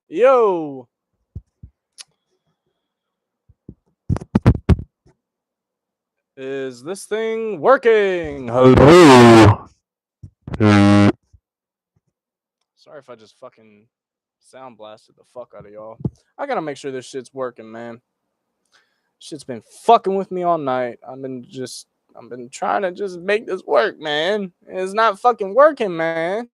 Yo. Is this thing working? Hello. Sorry if I just fucking sound blasted the fuck out of y'all. I gotta make sure this shit's working, man. Shit's been fucking with me all night. I've been trying to just make this work, man. It's not fucking working, man.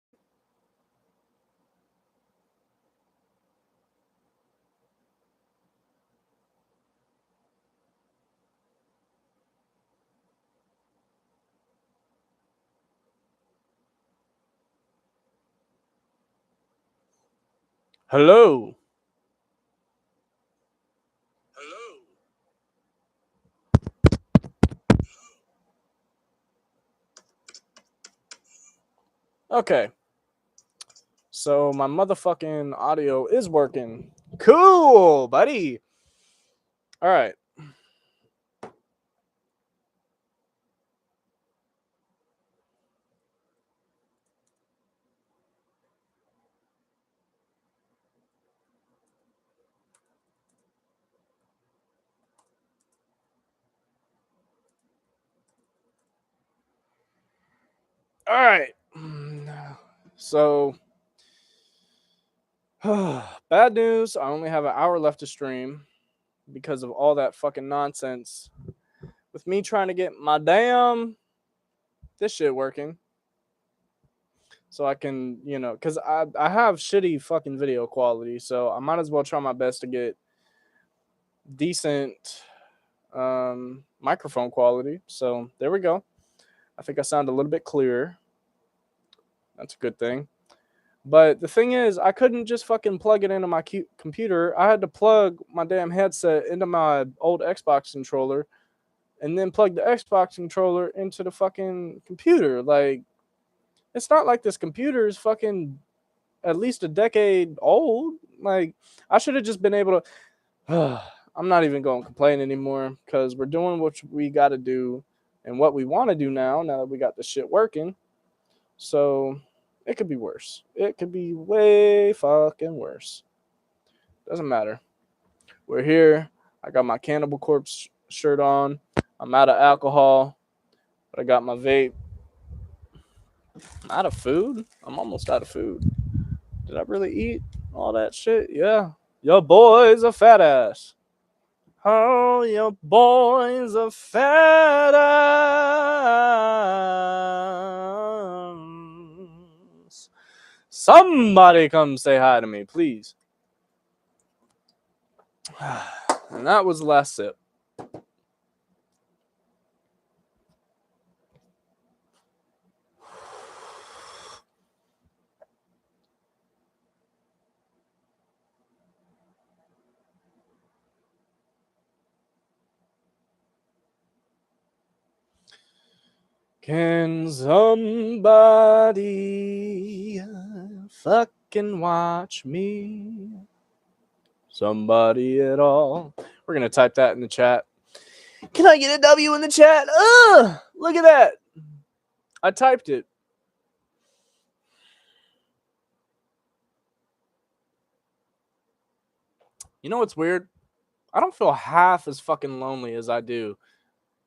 Hello. Okay. So my motherfucking audio is working. Cool, buddy. All right. All right. So, bad news. I only have an hour left to stream because of all that fucking nonsense with me trying to get my this shit working. So I can, because I have shitty fucking video quality. So I might as well try my best to get decent microphone quality. So there we go. I think I sound a little bit clearer. That's a good thing. But the thing is, I couldn't just fucking plug it into my computer. I had to plug my damn headset into my old Xbox controller and then plug the Xbox controller into the fucking computer. Like, it's not like this computer is fucking at least a decade old. Like, I should have just been able to. I'm not even going to complain anymore because we're doing what we got to do and what we want to do now that we got this shit working. So it could be worse. It could be way fucking worse. Doesn't matter. We're here. I got my Cannibal Corpse shirt on. I'm out of alcohol, but I got my vape. I'm out of food? I'm almost out of food. Did I really eat all that shit? Yeah. Your boy's a fat ass. Oh, your boy's a fat ass. Somebody come say hi to me, please. And that was the last sip. Can somebody fucking watch me? Somebody at all. We're going to type that in the chat. Can I get a W in the chat? Look at that. I typed it. You know what's weird? I don't feel half as fucking lonely as I do.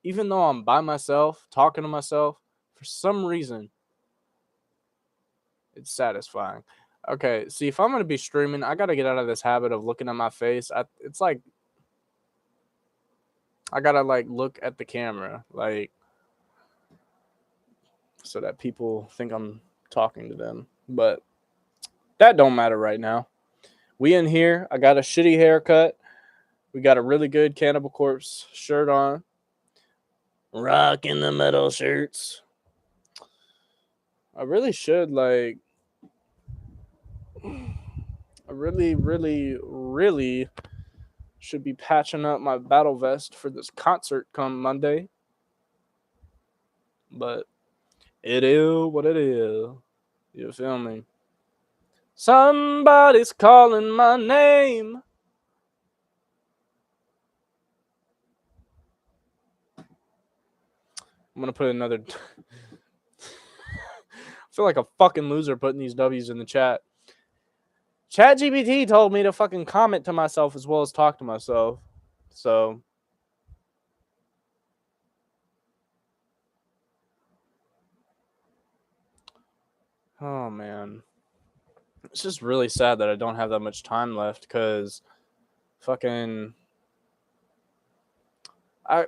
Even though I'm by myself, talking to myself, for some reason, it's satisfying. Okay, see, if I'm going to be streaming, I got to get out of this habit of looking at my face. It's like, I got to, like, look at the camera, like, so that people think I'm talking to them. But that don't matter right now. We in here. I got a shitty haircut. We got a really good Cannibal Corpse shirt on. Rocking the metal shirts. I really should, like, I really should be patching up my battle vest for this concert come Monday. But it is what it is. You feel me? Somebody's calling my name. I'm gonna put another. I feel like a fucking loser putting these W's in the chat. ChatGPT told me to fucking comment to myself as well as talk to myself. So oh man. It's just really sad that I don't have that much time left because fucking I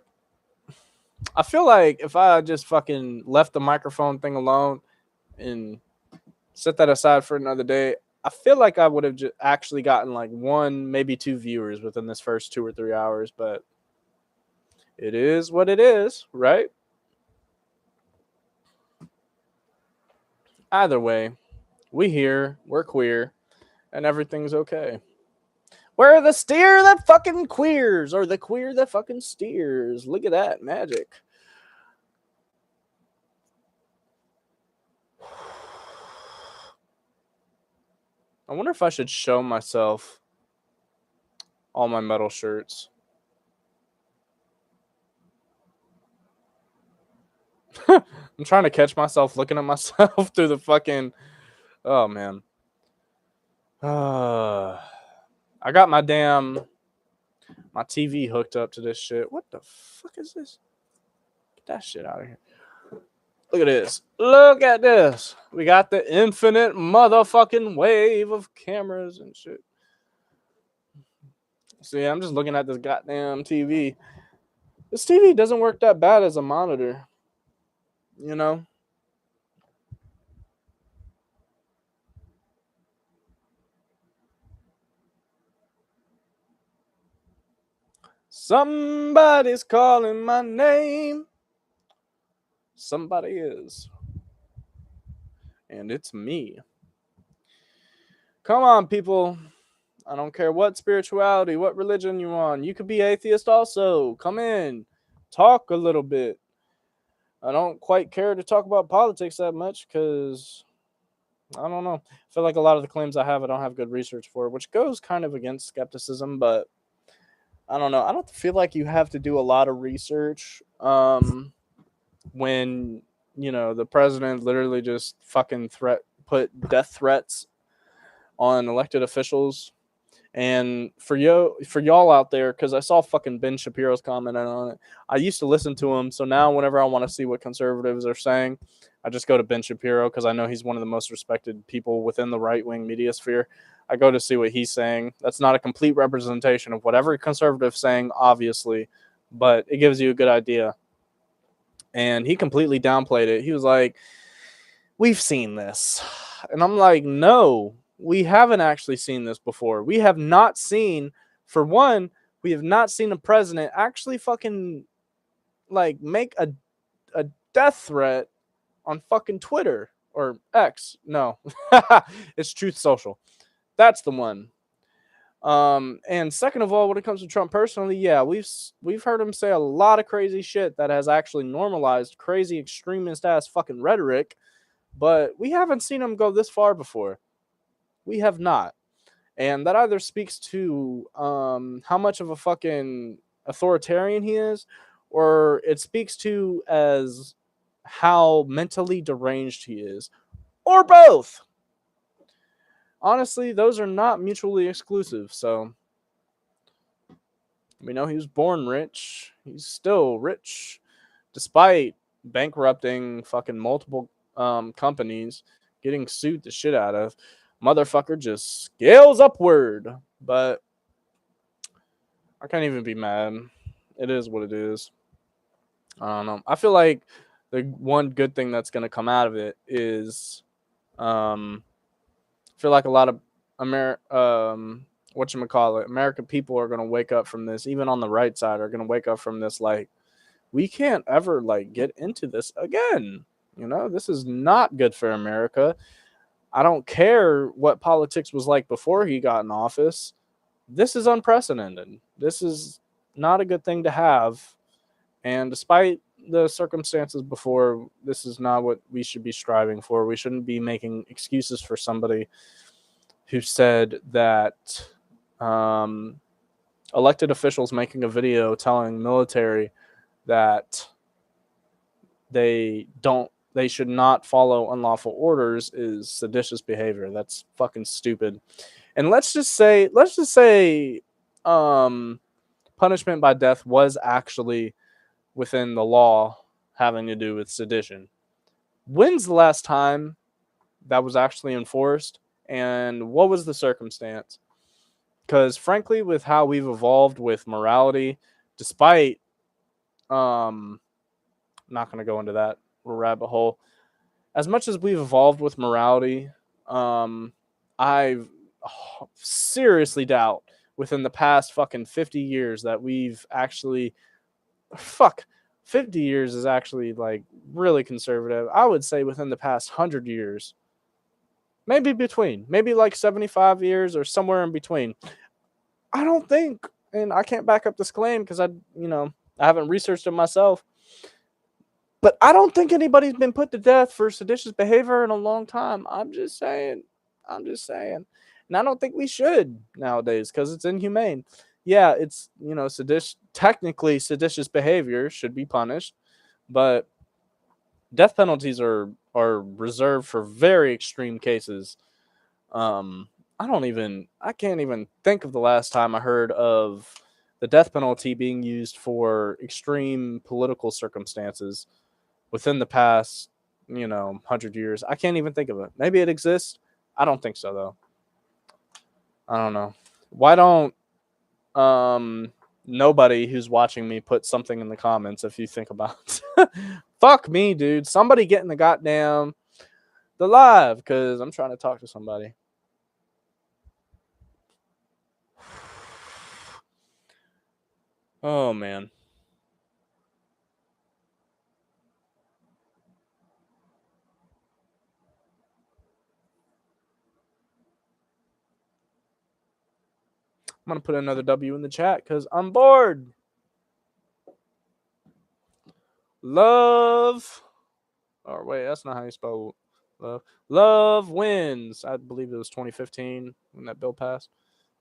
I feel like if I just fucking left the microphone thing alone and set that aside for another day, I feel like I would have actually gotten like one, maybe two viewers within this first 2 or 3 hours, but it is what it is, right? Either way, we here, we're queer, and everything's okay. We're the steer that fucking queers, or the queer that fucking steers. Look at that magic. I wonder if I should show myself all my metal shirts. I'm trying to catch myself looking at myself through the fucking. Oh man. I got my TV hooked up to this shit. What the fuck is this? Get that shit out of here. Look at this. Look at this. We got the infinite motherfucking wave of cameras and shit. See, I'm just looking at this goddamn TV. This TV doesn't work that bad as a monitor. You know? Somebody's calling my name. Somebody is. And it's me. Come on, people. I don't care what spirituality, what religion you're on. You could be atheist also. Come in. Talk a little bit. I don't quite care to talk about politics that much because I don't know. I feel like a lot of the claims I have, I don't have good research for, which goes kind of against skepticism, but I don't know. I don't feel like you have to do a lot of research when, the president literally just fucking put death threats on elected officials. And for y'all out there, because I saw fucking Ben Shapiro's comment on it. I used to listen to him, so now whenever I want to see what conservatives are saying, I just go to Ben Shapiro because I know he's one of the most respected people within the right-wing media sphere. I go to see what he's saying. That's not a complete representation of whatever conservative's saying, obviously, but it gives you a good idea. And he completely downplayed it. He was like, "We've seen this," and I'm like, "No. We haven't actually seen this before. We have not seen, for one, we have not seen a president actually fucking like make a death threat on fucking Twitter or X. No, it's Truth Social. That's the one. And second of all, when it comes to Trump personally, yeah, we've heard him say a lot of crazy shit that has actually normalized crazy extremist ass fucking rhetoric, but we haven't seen him go this far before. We have not. And that either speaks to how much of a fucking authoritarian he is, or it speaks to as how mentally deranged he is, or both. Honestly, those are not mutually exclusive. So we know he was born rich. He's still rich, despite bankrupting fucking multiple companies, getting sued the shit out of. Motherfucker just scales upward. But I can't even be mad. It is what it is. I don't know. I feel like the one good thing that's going to come out of it is I feel like a lot of American people are going to wake up from this, even on the right side, are going to wake up from this like, we can't ever like get into this again. This is not good for America. I don't care what politics was like before he got in office. This is unprecedented. This is not a good thing to have. And despite the circumstances before, this is not what we should be striving for. We shouldn't be making excuses for somebody who said that elected officials making a video telling military that they should not follow unlawful orders is seditious behavior. That's fucking stupid. And let's just say punishment by death was actually within the law having to do with sedition. When's the last time that was actually enforced, and what was the circumstance? Because frankly, with how we've evolved with morality, despite not going to go into that rabbit hole, as much as we've evolved with morality, I seriously doubt within the past fucking 50 years that we've actually, 50 years is actually like really conservative. I would say within the past 100 years, maybe like 75 years or somewhere in between. I don't think, and I can't back up this claim because I haven't researched it myself, but I don't think anybody's been put to death for seditious behavior in a long time. I'm just saying. And I don't think we should nowadays because it's inhumane. Yeah, it's, technically seditious behavior should be punished, but death penalties are reserved for very extreme cases. I can't even think of the last time I heard of the death penalty being used for extreme political circumstances within the past, 100 years. I can't even think of it. Maybe it exists. I don't think so, though. I don't know. Why don't nobody who's watching me put something in the comments if you think about it? Fuck me, dude. Somebody get in the live, because I'm trying to talk to somebody. Oh, man. I'm going to put another W in the chat because I'm bored. Love. Or wait, that's not how you spell love. Love wins. I believe it was 2015 when that bill passed.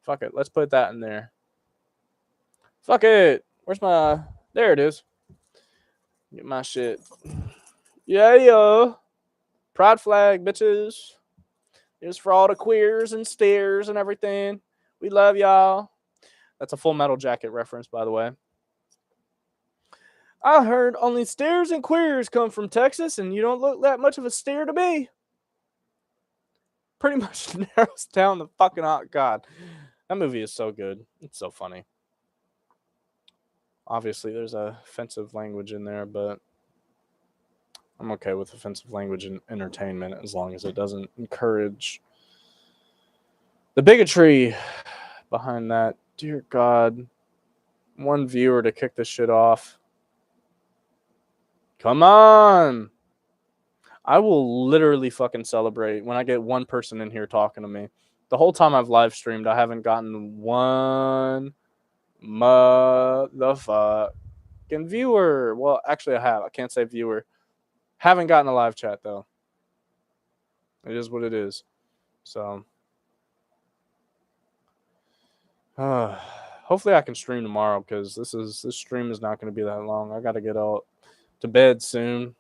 Fuck it. Let's put that in there. Fuck it. Where's my... There it is. Get my shit. Yeah. Pride flag, bitches. It's for all the queers and steers and everything. We love y'all. That's a Full Metal Jacket reference, by the way. I heard only steers and queers come from Texas, and you don't look that much of a steer to me. Pretty much narrows down the fucking... God, that movie is so good. It's so funny. Obviously, there's offensive language in there, but I'm okay with offensive language in entertainment as long as it doesn't encourage the bigotry behind that. Dear God, one viewer to kick this shit off. Come on. I will literally fucking celebrate when I get one person in here talking to me. The whole time I've live streamed, I haven't gotten one motherfucking viewer. Well, actually, I have. I can't say viewer. Haven't gotten a live chat, though. It is what it is. So, hopefully I can stream tomorrow because this stream is not going to be that long. I got to get out to bed soon,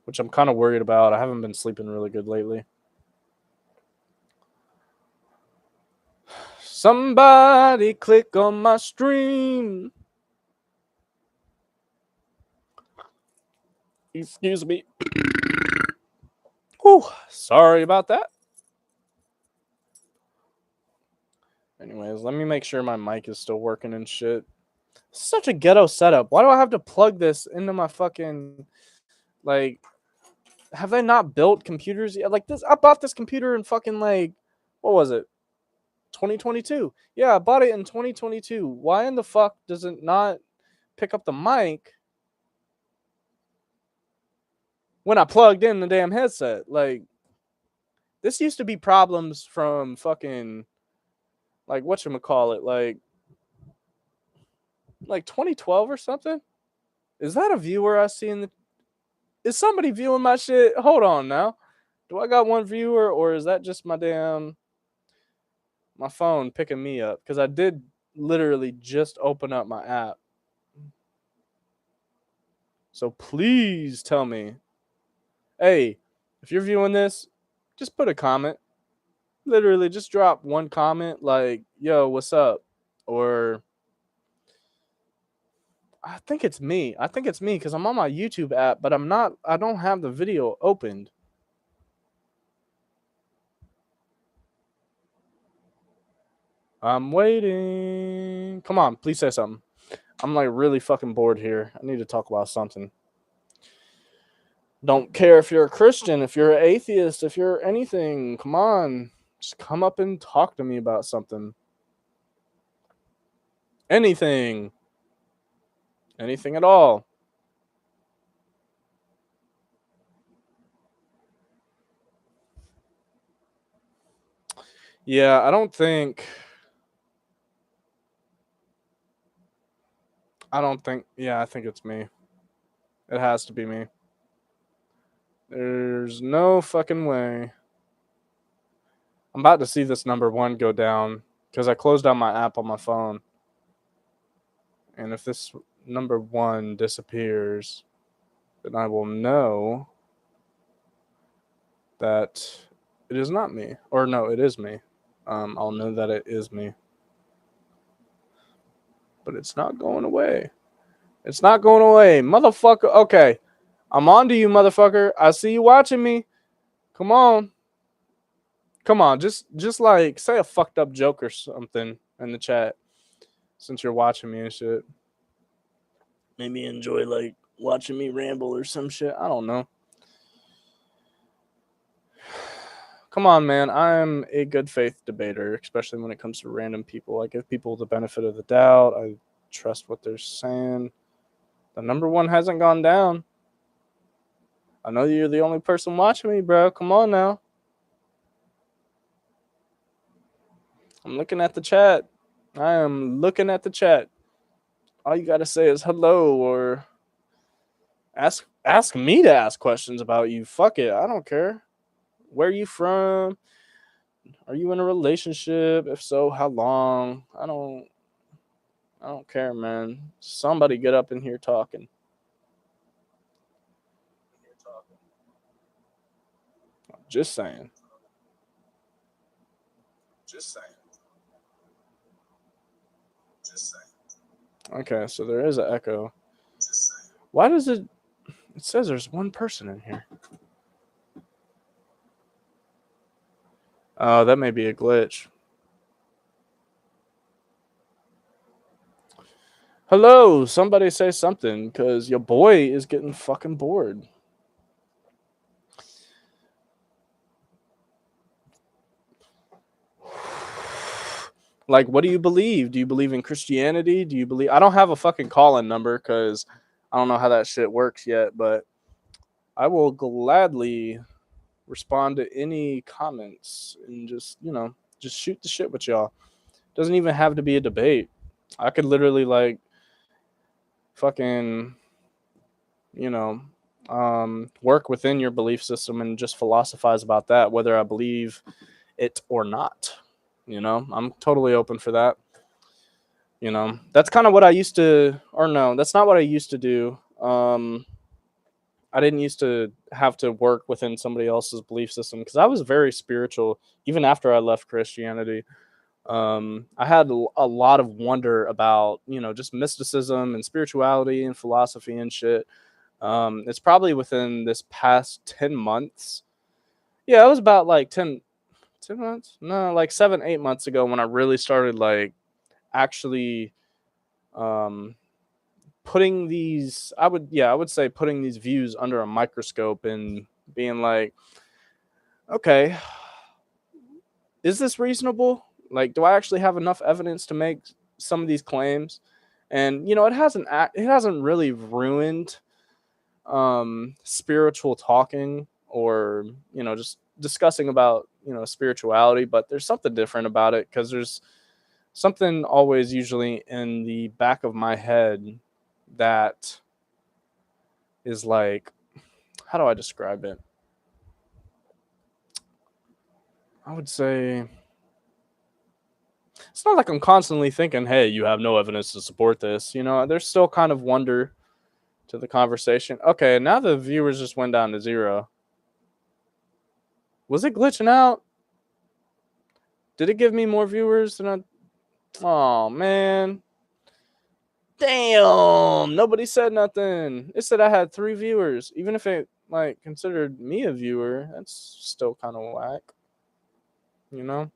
which I'm kind of worried about. I haven't been sleeping really good lately. Somebody click on my stream. Excuse me. Whew, sorry about that. Anyways, let me make sure my mic is still working and shit. Such a ghetto setup. Why do I have to plug this into my fucking... Like, have they not built computers yet? Like, this, I bought this computer in fucking, like, what was it? 2022. Yeah, I bought it in 2022. Why in the fuck does it not pick up the mic when I plugged in the damn headset? Like, this used to be problems from fucking, like, whatchamacallit, like 2012 or something? Is that a viewer I see in the... Is somebody viewing my shit? Hold on now. Do I got one viewer, or is that just my phone picking me up? Because I did literally just open up my app. So please tell me. Hey, if you're viewing this, just put a comment. Literally, just drop one comment like, "Yo, what's up?" Or I think it's me. I think it's me because I'm on my YouTube app, but I'm not. I don't have the video opened. I'm waiting. Come on, please say something. I'm like really fucking bored here. I need to talk about something. Don't care if you're a Christian, if you're an atheist, if you're anything. Come on. Just come up and talk to me about something. Anything. Anything at all. Yeah, I don't think. Yeah, I think it's me. It has to be me. There's no fucking way. I'm about to see this number one go down because I closed out my app on my phone. And if this number one disappears, then I will know that it is not me. Or no, it is me. I'll know that it is me. But it's not going away. It's not going away. Motherfucker. Okay. I'm on to you, motherfucker. I see you watching me. Come on. Come on. Just like say a fucked up joke or something in the chat since you're watching me and shit. Maybe enjoy like watching me ramble or some shit. I don't know. Come on, man. I'm a good faith debater, especially when it comes to random people. I give people the benefit of the doubt. I trust what they're saying. The number one hasn't gone down. I know you're the only person watching me, bro. Come on now. I'm looking at the chat. I am looking at the chat. All you gotta say is hello or ask me to ask questions about you. Fuck it. I don't care. Where are you from? Are you in a relationship? If so, how long? I don't care, man. Somebody get up in here talking. Just saying. Just saying. Just saying. Okay, so there is an echo. Just saying. Why does it? It says there's one person in here. Oh, that may be a glitch. Hello, somebody say something, because your boy is getting fucking bored. Like, what do you believe? Do you believe in Christianity? Do you believe... I don't have a fucking call-in number, because I don't know how that shit works yet, but I will gladly respond to any comments and just, just shoot the shit with y'all. Doesn't even have to be a debate. I could literally, like, fucking, work within your belief system and just philosophize about that, whether I believe it or not. I'm totally open for that. That's kind of what I used to, or no, that's not what I used to do. I didn't used to have to work within somebody else's belief system because I was very spiritual even after I left Christianity. I had a lot of wonder about, just mysticism and spirituality and philosophy and shit. It's probably within this past 10 months. Yeah, it was about like 10 months. No, like 7, 8 months ago when I really started like actually, um, putting these, I would say putting these views under a microscope and being like, okay, is this reasonable? Like, do I actually have enough evidence to make some of these claims? And it hasn't really ruined spiritual talking or just discussing about spirituality, but there's something different about it because there's something always usually in the back of my head that is like, how do I describe it? I would say it's not like I'm constantly thinking, hey, you have no evidence to support this. There's still kind of wonder to the conversation. Okay, now the viewers just went down to 0. Was it glitching out? Did it give me more viewers than I... Oh, man. Damn. Nobody said nothing. It said I had 3 viewers. Even if it, like, considered me a viewer, that's still kind of whack. You know?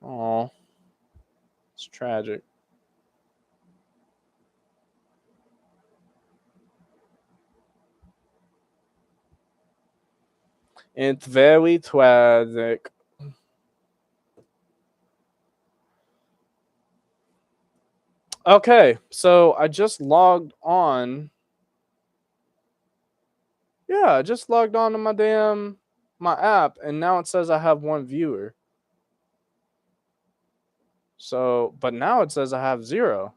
Oh. It's tragic. It's very tragic. Okay, so I just logged on. Yeah, I just logged on to my app, and now it says I have 1 viewer. So, but now it says I have 0.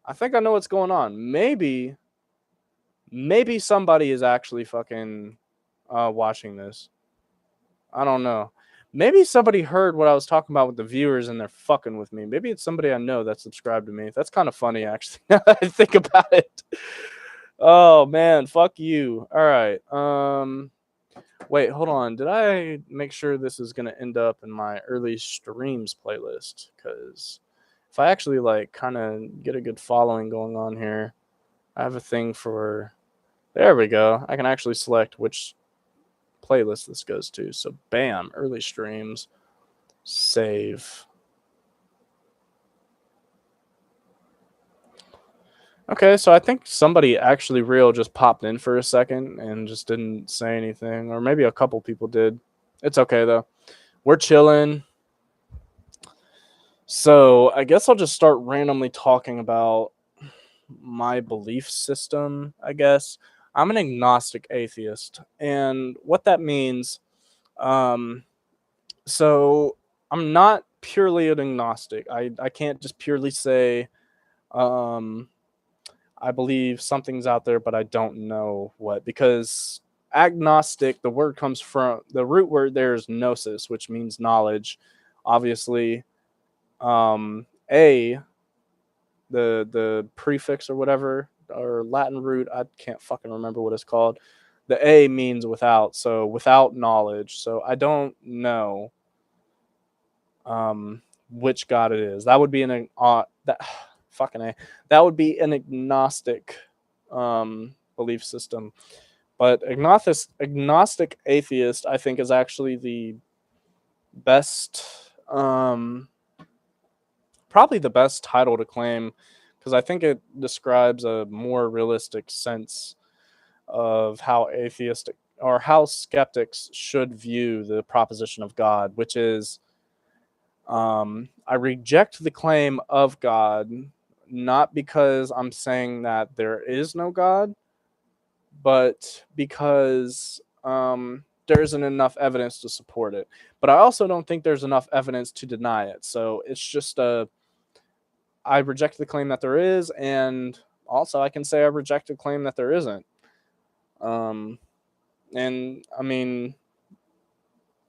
I think I know what's going on. Maybe somebody is actually fucking watching this. I don't know. Maybe somebody heard what I was talking about with the viewers and they're fucking with me. Maybe it's somebody I know that subscribed to me. That's kind of funny, actually, now that I think about it. Oh, man. Fuck you. All right. Wait, hold on. Did I make sure this is going to end up in my early streams playlist? Because if I actually, like, kind of get a good following going on here, I have a thing for... There we go. I can actually select which playlist this goes to. So, bam, early streams, save. Okay, so I think somebody actually real just popped in for a second and just didn't say anything, or maybe a couple people did. It's okay though. We're chilling. So I guess I'll just start randomly talking about my belief system, I guess. I'm an agnostic atheist, and what that means, so I'm not purely an agnostic. I can't just purely say, I believe something's out there, but I don't know what. Because agnostic, the word comes from... the root word there is gnosis, which means knowledge. Obviously, a the prefix or whatever, or Latin root, I can't fucking remember what it's called. The a means without, so without knowledge. So I don't know which God it is. That would be an that fucking a. That would be an agnostic belief system. But agnostic atheist, I think, is actually the best, probably the best title to claim, because I think it describes a more realistic sense of how atheistic or how skeptics should view the proposition of God, which is, I reject the claim of God, not because I'm saying that there is no God, but because there isn't enough evidence to support it. But I also don't think there's enough evidence to deny it. So it's just I reject the claim that there is, and also I can say I reject the claim that there isn't. And I mean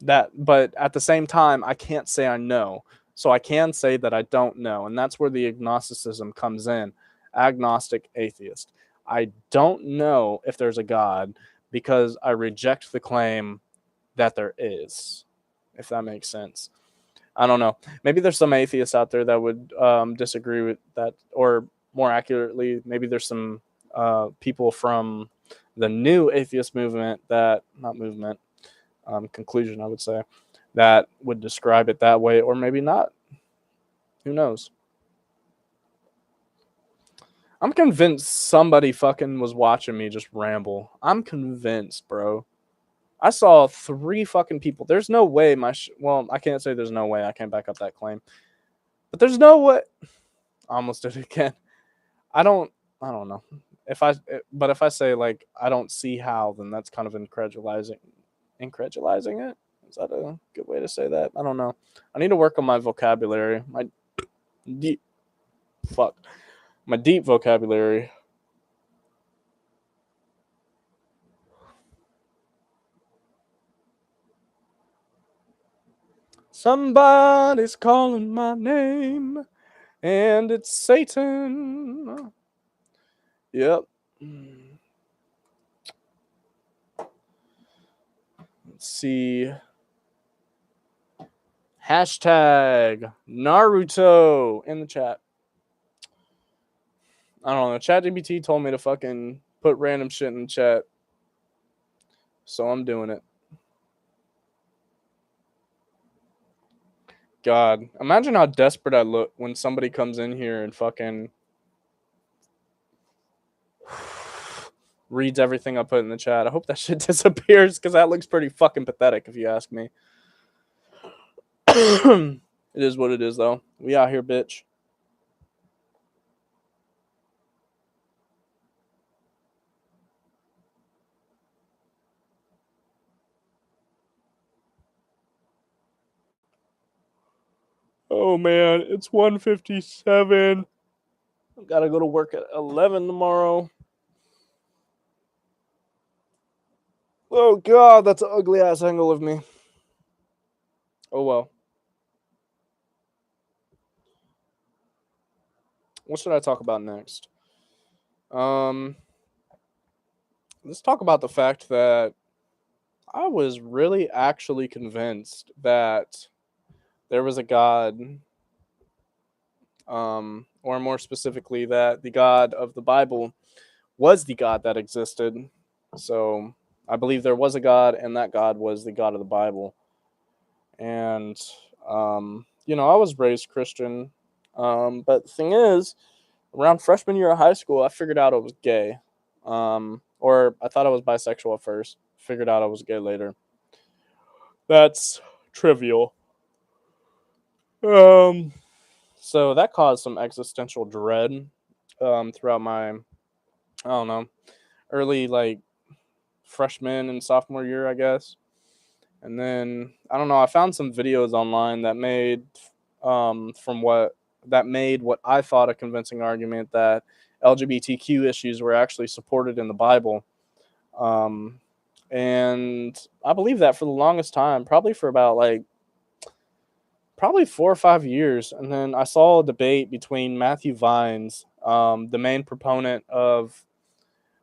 that, but at the same time, I can't say I know. So I can say that I don't know, and that's where the agnosticism comes in. Agnostic atheist. I don't know if there's a God because I reject the claim that there is, if that makes sense. I don't know. Maybe there's some atheists out there that would disagree with that, or more accurately, maybe there's some people from the new atheist movement that, not movement, conclusion, I would say, that would describe it that way, or maybe not. Who knows? I'm convinced somebody fucking was watching me just ramble. I'm convinced, bro. I saw 3 fucking people. There's no way well, I can't say there's no way I can back up that claim. But there's no way... I almost did it again. I don't know. But if I say, like, I don't see how, then that's kind of incredulizing it. Is that a good way to say that? I don't know. I need to work on my vocabulary. My deep vocabulary. Somebody's calling my name, and it's Satan. Yep. Let's see. Hashtag Naruto in the chat. I don't know. ChatGPT told me to fucking put random shit in the chat. So I'm doing it. God, imagine how desperate I look when somebody comes in here and fucking reads everything I put in the chat. I hope that shit disappears because that looks pretty fucking pathetic if you ask me. It is what it is, though. We out here, bitch. Oh man, it's 1:57. Gotta go to work at 11 tomorrow. Oh god, that's an ugly ass angle of me. Oh well. What should I talk about next? Let's talk about the fact that I was really actually convinced that there was a God, or more specifically, that the God of the Bible was the God that existed. So I believe there was a God, and that God was the God of the Bible. And I was raised Christian, but the thing is, around freshman year of high school, I figured out I was gay, or I thought I was bisexual at first. Figured out I was gay later. That's trivial. So that caused some existential dread throughout my, I don't know, early like freshman and sophomore year, I guess. And then I don't know, I found some videos online that made what I thought a convincing argument that LGBTQ issues were actually supported in the Bible. And I believe that for the longest time, probably for about probably 4 or 5 years. And then I saw a debate between Matthew Vines, the main proponent of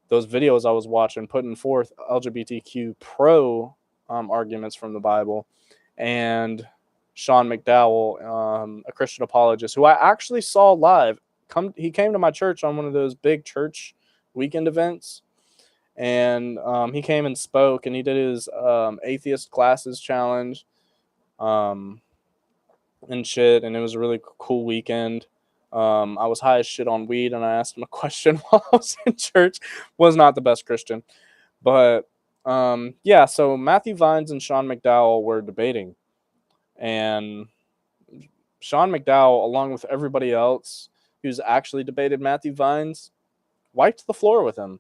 those videos I was watching, putting forth LGBTQ pro arguments from the Bible, and Sean McDowell, a Christian apologist, who I actually saw live. He came to my church on one of those big church weekend events, and he came and spoke, and he did his atheist classes challenge. And shit, and it was a really cool weekend. I was high as shit on weed, and I asked him a question while I was in church. Was not the best Christian, but yeah. So Matthew Vines and Sean McDowell were debating, and Sean McDowell, along with everybody else who's actually debated Matthew Vines, wiped the floor with him.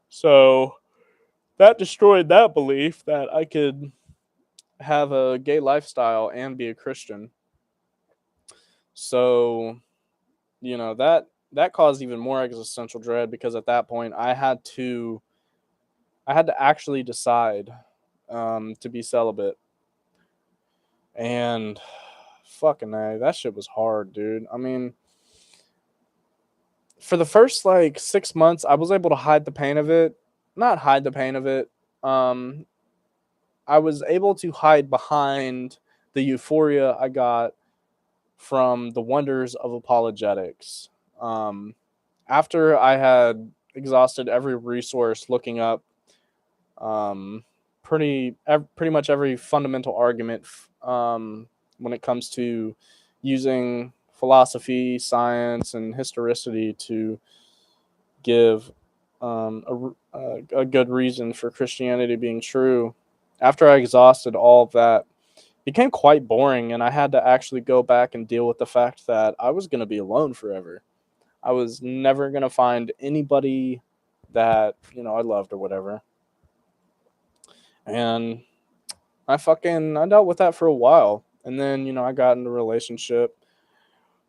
So that destroyed that belief that I could have a gay lifestyle and be a Christian. So, that caused even more existential dread, because at that point I had to actually decide to be celibate. And fucking A, that shit was hard, dude. I mean, for the first 6 months, I was able to hide the pain of it. Not hide the pain of it. I was able to hide behind the euphoria I got from the wonders of apologetics. After I had exhausted every resource looking up pretty much every fundamental argument when it comes to using philosophy, science, and historicity to give a good reason for Christianity being true. After I exhausted all of that, it became quite boring, and I had to actually go back and deal with the fact that I was going to be alone forever. I was never going to find anybody that, I loved or whatever. And I dealt with that for a while. And then, I got into a relationship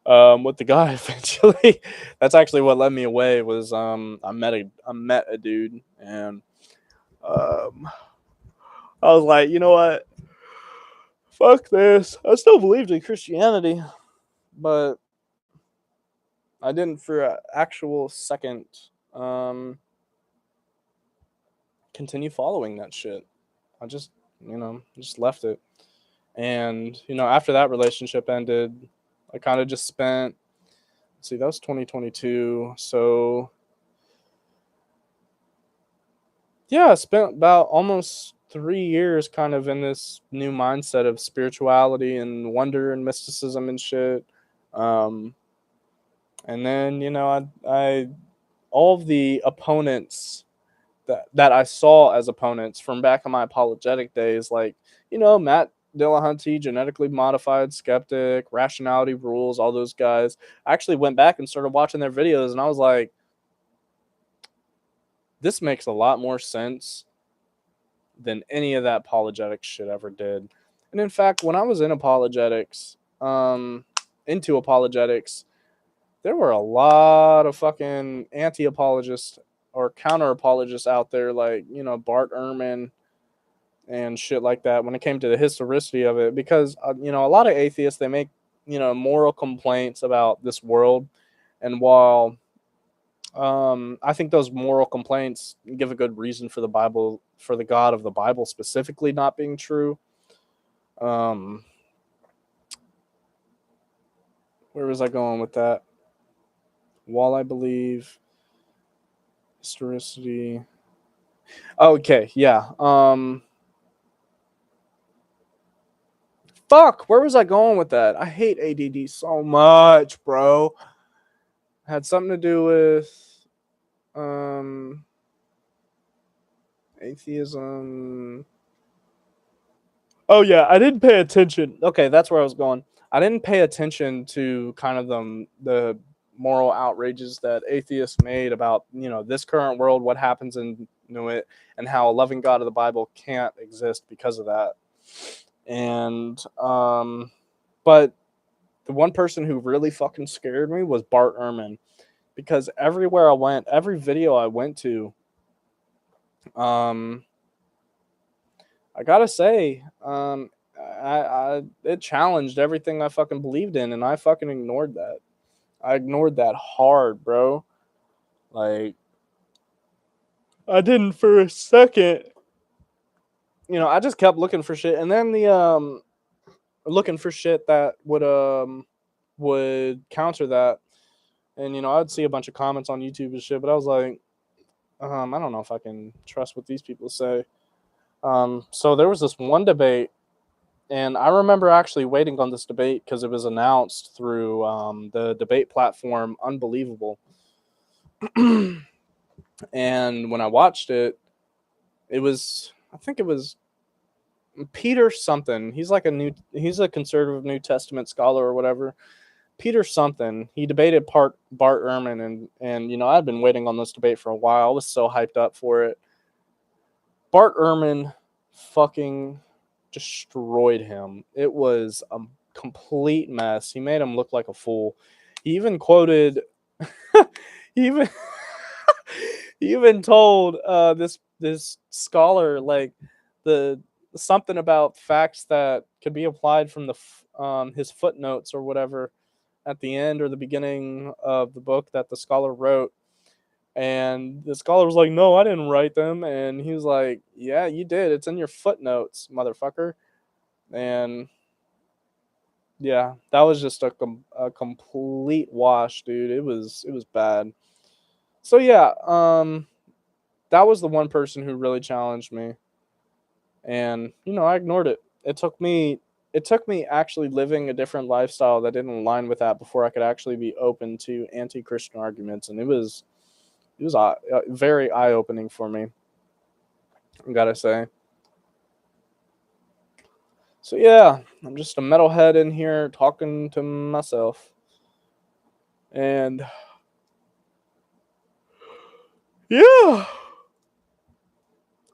with the guy eventually. That's actually what led me away. Was I met a dude, and I was like, you know what? Fuck this. I still believed in Christianity, but I didn't for an actual second continue following that shit. I just just left it. And after that relationship ended, I kind of just spent. Let's see, that was 2022. So yeah, I spent about almost 3 years kind of in this new mindset of spirituality and wonder and mysticism and shit. Um, and then I all of the opponents that I saw as opponents from back in my apologetic days, like Matt Dillahunty, genetically modified skeptic, rationality rules, all those guys. I actually went back and started watching their videos, and I was like, this makes a lot more sense than any of that apologetic shit ever did. And in fact, when I was in apologetics, into apologetics, there were a lot of fucking anti-apologists or counter-apologists out there, like Bart Ehrman and shit like that. When it came to the historicity of it, because a lot of atheists, they make moral complaints about this world, and while I think those moral complaints give a good reason for the Bible, for the God of the Bible specifically not being true. Where was I going with that? While I believe historicity. Okay, yeah. Fuck, where was I going with that? I hate ADD so much, bro. Had something to do with atheism. Oh yeah, I didn't pay attention. Okay, that's where I was going. I didn't pay attention to kind of the moral outrages that atheists made about this current world, what happens in it, and how a loving God of the Bible can't exist because of that. And but the one person who really fucking scared me was Bart Ehrman, because everywhere I went, every video I went to, I gotta say, it challenged everything I fucking believed in, and I fucking ignored that. I ignored that hard, bro. Like, I didn't for a second. I just kept looking for shit, and then looking for shit that would counter that. And I'd see a bunch of comments on YouTube and shit, but I was like, I don't know if I can trust what these people say. So there was this one debate, and I remember actually waiting on this debate because it was announced through the debate platform Unbelievable. And when I watched it, I think it was Peter something. He's a conservative New Testament scholar or whatever. Peter something. He debated Bart Ehrman, and I'd been waiting on this debate for a while. I was so hyped up for it. Bart Ehrman fucking destroyed him. It was a complete mess. He made him look like a fool. He even quoted he even he even told this scholar, like, the something about facts that could be applied from his footnotes or whatever at the end or the beginning of the book that the scholar wrote. And the scholar was like, no, I didn't write them. And he was like, yeah, you did. It's in your footnotes, motherfucker. And yeah, that was just a complete wash, dude. It was bad. So yeah, that was the one person who really challenged me. And I ignored it. It took me actually living a different lifestyle that didn't align with that before I could actually be open to anti-Christian arguments. And it was very eye-opening for me, I gotta say. So yeah, I'm just a metalhead in here talking to myself. And yeah.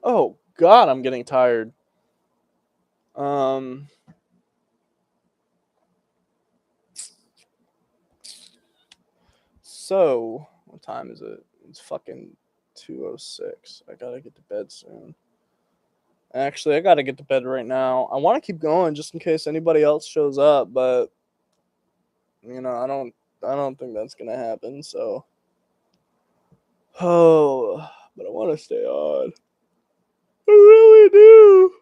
Oh god, I'm getting tired. Um so what time is it? It's fucking 2:06. I gotta get to bed soon. Actually, I gotta get to bed right now. I want to keep going just in case anybody else shows up, but I don't think that's gonna happen. So, oh, but I want to stay on. I really do.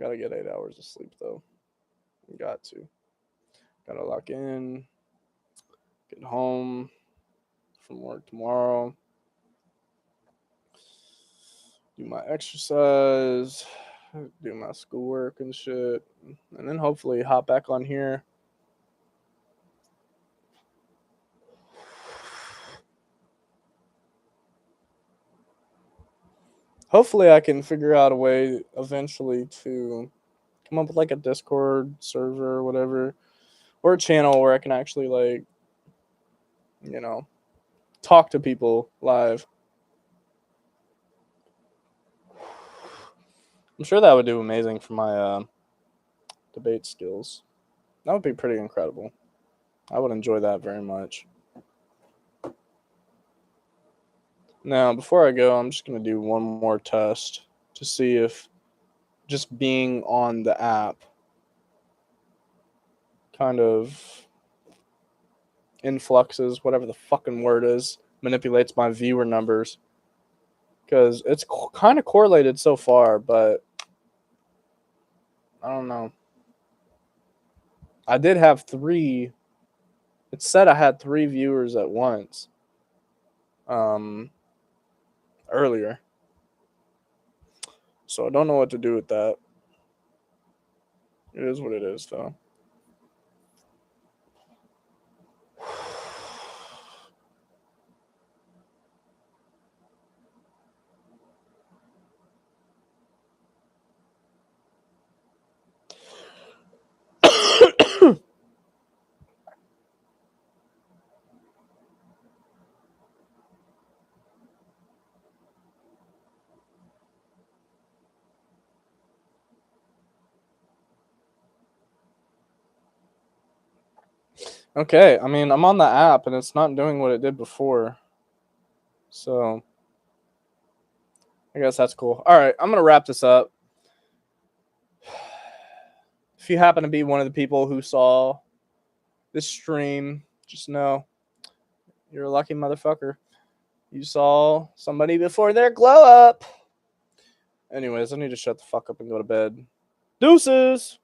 Gotta get 8 hours of sleep though. Got to. Gotta lock in. Get home from work tomorrow. Do my exercise. Do my schoolwork and shit. And then hopefully hop back on here. Hopefully I can figure out a way eventually to come up with like a Discord server or whatever, or a channel where I can actually like, you know, talk to people live. I'm sure that would do amazing for my debate skills. That would be pretty incredible. I would enjoy that very much. Now, before I go, I'm just going to do one more test to see if just being on the app kind of influxes, whatever the fucking word is, manipulates my viewer numbers. Because it's kind of correlated so far, but I don't know. I did have 3. It said I had 3 viewers at once earlier. So I don't know what to do with that. It is what it is, though. Okay, I mean, I'm on the app and it's not doing what it did before. So I guess that's cool. All right, I'm going to wrap this up. If you happen to be one of the people who saw this stream, just know you're a lucky motherfucker. You saw somebody before their glow up. Anyways, I need to shut the fuck up and go to bed. Deuces!